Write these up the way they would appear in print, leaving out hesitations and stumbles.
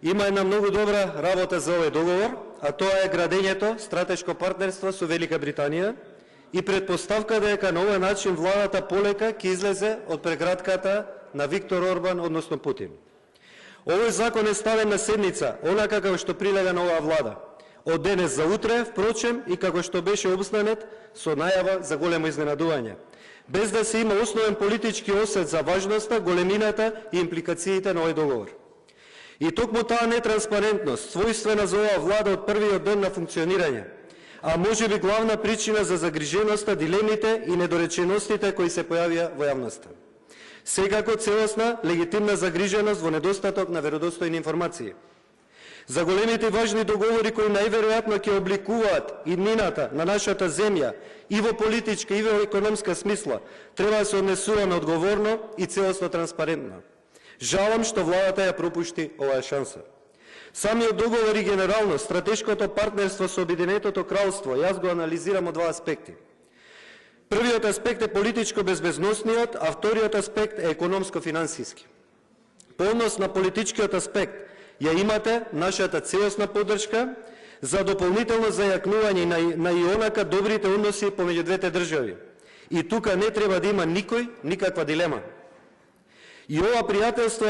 Има една многу добра работа за овој договор, а тоа е градењето стратешко партнерство со Велика Британија и предпоставка дека на овој начин владата полека ќе излезе од преградката на Виктор Орбан, односно Путин. Овој закон е ставен на седница, онака како што прилега на оваа влада. Од денес за утре, впрочем, и како што беше обснанет со најава за големо изненадување, без да се има основен политички осет за важноста, големината и импликациите на овој договор. И токму таа нетранспарентност, својствена за оваа влада од првиот ден на функционирање, а може би главна причина за загриженоста, дилемите и недореченостите кои се појавија во јавноста. Секако целосна, легитимна загриженост во недостаток на веродостојни информации. За големите важни договори кои најверојатно ќе обликуваат иднината на нашата земја и во политичка и во економска смисла, треба да се однесуваме одговорно и целосно транспарентно. Жалам што владата ја пропушти оваа шанса. Самиот договор и генерално стратешкото партнерство со Обединетото кралство јас го анализирам од два аспекти. Првиот аспект е политичко-безбедносниот, а вториот аспект е економско-финансиски. По однос на политичкиот аспект ја имате нашата целосна поддршка за дополнително зајакнување на и онака добрите односи помеѓу двете држави. И тука не треба да има никаква дилема. И ова пријателство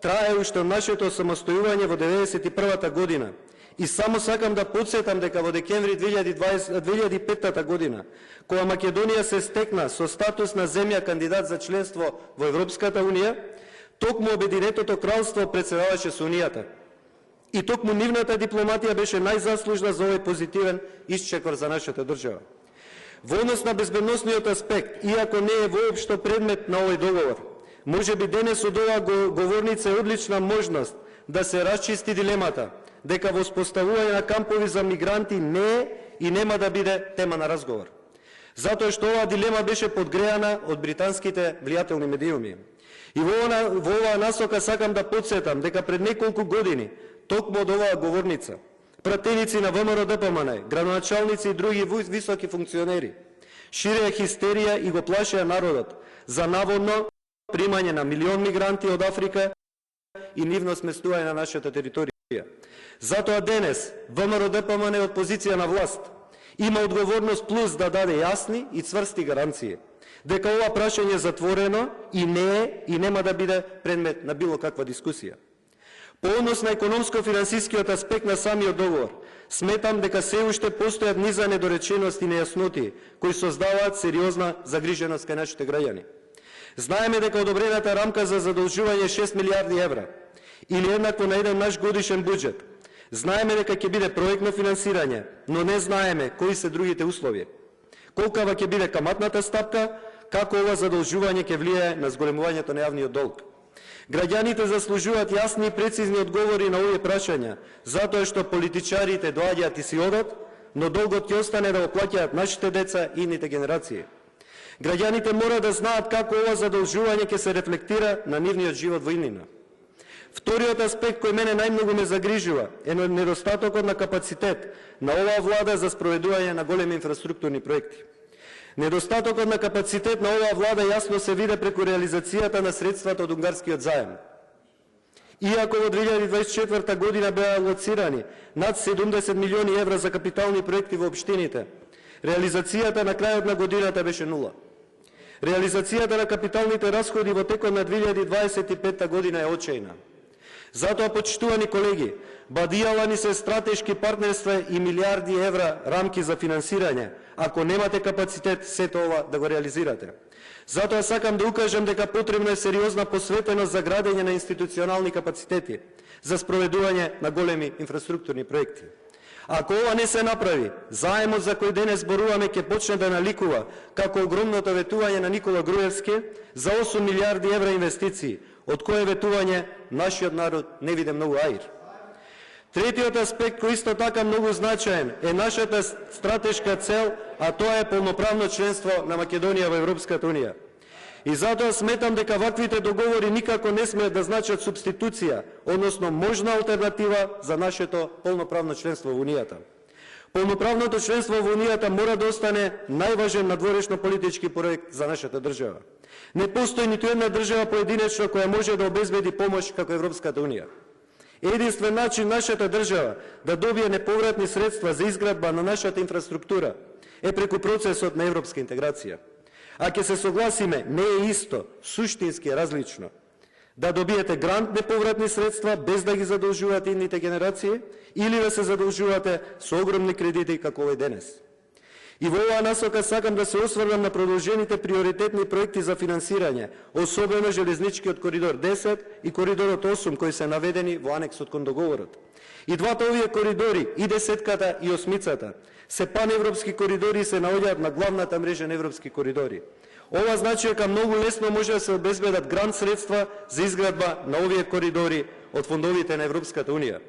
трае уште од нашето самостојување во 1991 година. И само сакам да подсетам дека во декември 2005 година, кога Македонија се стекна со статус на земја кандидат за членство во Европската Унија, токму Обединетото кралство претседаваше со Унијата. И токму нивната дипломатија беше најзаслужна за овој позитивен исчекор за нашата држава. Во однос на безбедносниот аспект, иако не е воопшто предмет на овој договор, може би денес од оваа говорница е одлична можност да се расчисти дилемата, дека воспоставување на кампови за мигранти не е и нема да биде тема на разговор. Затоа што оваа дилема беше подгреана од британските влијателни медиуми. И во оваа насока сакам да подсетам дека пред неколку години, токму од оваа говорница, пратеници на ВМРО ДПМН, градоначалници и други високи функционери ширеа хистерија и го плашеа народот за наводно примање на милион мигранти од Африка и нивно сместување на нашата територија. Затоа денес ВМРО ДПМН од позиција на власт има одговорност плюс да даде јасни и цврсти гаранции дека ова прашање е затворено и не е и нема да биде предмет на било каква дискусија. По однос на економско-финансискиот аспект на самиот договор, сметам дека се уште постојат низа недоречености и нејасноти кои создаваат сериозна загриженост кај нашите граѓани. Знаеме дека одобрената рамка за задолжување 6 милиарди евра или еднакво на еден наш годишен буџет. Знаеме дека ќе биде проектно финансирање, но не знаеме кои се другите услови. Колкава ќе биде каматната стапка, како ова задолжување ќе влијае на зголемувањето на јавниот долг. Граѓаните заслужуваат јасни и прецизни одговори на овие прашања, затоа што политичарите доаѓаат и си одат, но долгот ќе остане да го плаќаат нашите деца и идните генерации. Граѓаните мора да знаат како ова задолжување ќе се рефлектира на нивниот живот во иднина. Вториот аспект кој мене најмногу ме загрижува е недостатокот на капацитет на оваа влада за спроведување на големи инфраструктурни проекти. Недостатокот на капацитет на оваа влада јасно се виде преку реализацијата на средствата од унгарскиот заем. Иако во 2024 година беа алоцирани над 70 милиони евра за капитални проекти во општините, реализацијата на крајот на годината беше нула. Реализацијата на капиталните расходи во текот на 2025 година е очајна. Затоа, почитувани колеги, бадијала ни се стратешки партнерства и милиарди евра рамки за финансирање, ако немате капацитет сето ова да го реализирате. Затоа сакам да укажам дека потребна е сериозна посветеност за градење на институционални капацитети, за спроведување на големи инфраструктурни проекти. Ако ова не се направи, заемот за кој денес зборуваме ќе почне да наликува како огромното ветување на Никола Груевски за 8 милиарди евра инвестиции, од кое ветување нашиот народ не виде многу аир. Третиот аспект кој исто така многу значаен е нашата стратешка цел, а тоа е полноправно членство на Македонија во Европската Унија. И затоа сметам дека ваквите договори никако не смеат да значат субституција, односно можна алтернатива за нашето полноправно членство во Унијата. Полноправното членство во Унијата мора да остане најважен надворешно политички проект за нашата држава. Не постои ниту една држава поединечно која може да обезбеди помош како Европската Унија. Единствен начин нашата држава да добие неповратни средства за изградба на нашата инфраструктура е преку процесот на европска интеграција. А ќе се согласиме, не е исто, суштински е различно, да добиете грант неповратни средства без да ги задолжувате идните генерации или да се задолжувате со огромни кредити како овој денес. И во оваа насока сакам да се осврнам на продолжените приоритетни проекти за финансирање, особено железничкиот коридор 10 и коридорот 8 кои се наведени во анексот кон договорот. И двата овие коридори, и 10-ката и 8-цата, се паневропски коридори и се наоѓаат на главната мрежа на европски коридори. Ова значи дека многу лесно може да се обезбедат грант средства за изградба на овие коридори од фондовите на Европската Унија.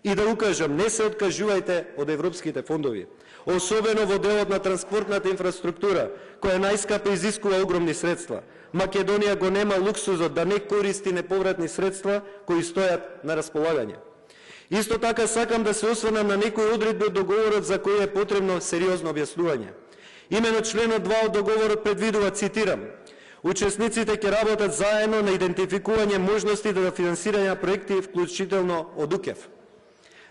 И да укажам, не се откажувајте од европските фондови, особено во делот на транспортната инфраструктура, која најскапа изискува огромни средства. Македонија го нема луксузот да не користи неповратни средства кои стојат на располагање. Исто така сакам да се осврнам на некои одредби од договорот за кои е потребно сериозно објаснување. Имено членот 2 од договорот предвидува, цитирам, учесниците ќе работат заедно на идентификување можности за финансирање на проекти, вклучително од УКЕФ.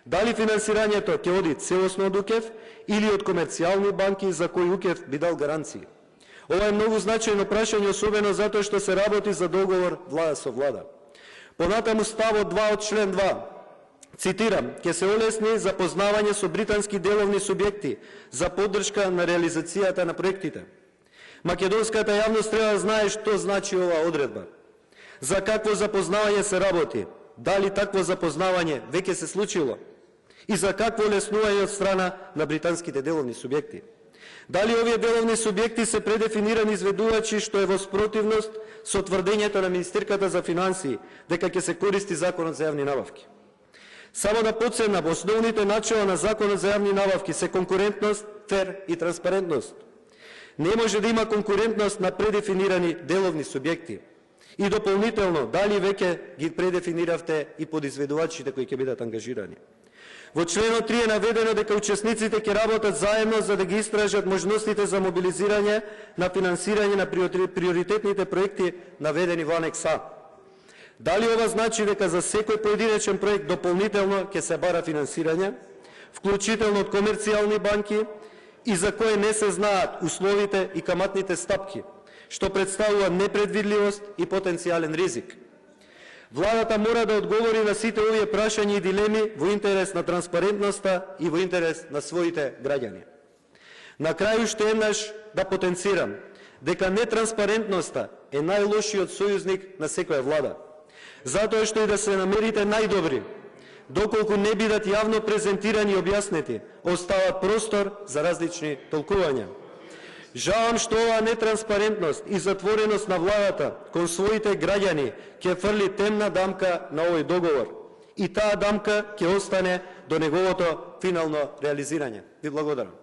Дали финансирањето ќе оди целосно од УКЕФ или од комерцијални банки за кои УКЕФ би дал гаранции? Ова е многу значајно прашање, особено затоа што се работи за договор влада со влада. Понатаму ставот 2 од член 2, цитирам, ќе се олесни запознавање со британски деловни субјекти за поддршка на реализацијата на проектите. Македонската јавност треба да знае што значи оваа одредба. За какво запознавање се работи? Дали такво запознавање веќе се случило? И за какво олеснување од страна на британските деловни субјекти? Дали овие деловни субјекти се предефинирани изведувачи што е во спротивност со тврдењето на Министерката за финансии дека ќе се користи Законот за јавни набавки? Само да потсетнам, основните начела на Законот за јавни набавки се конкурентност, фер и транспарентност. Не може да има конкурентност на предефинирани деловни субјекти. И дополнително, дали веќе ги предефиниравте и подизведувачите кои ќе бидат ангажирани? Во членот 3 е наведено дека учесниците ќе работат заедно за да ги истражат можностите за мобилизирање на финансирање на приоритетните проекти наведени во анекс А. Дали ова значи дека за секој поединечен проект дополнително ќе се бара финансирање, вклучително од комерцијални банки, и за кои не се знаат условите и каматните стапки, што представува непредвидливост и потенцијален ризик? Владата мора да одговори на сите овие прашања и дилеми во интерес на транспарентноста и во интерес на своите граѓани. На крају уште еднаш да потенцирам дека нетранспарентноста е најлошиот сојузник на секоја влада. Затоа што и да се намерите најдобри, доколку не бидат јавно презентирани и објаснети, остава простор за различни толкувања. Жалам што оваа нетранспарентност и затвореност на владата кон своите граѓани ќе фрли темна дамка на овој договор. И таа дамка ќе остане до неговото финално реализирање. Ви благодарам.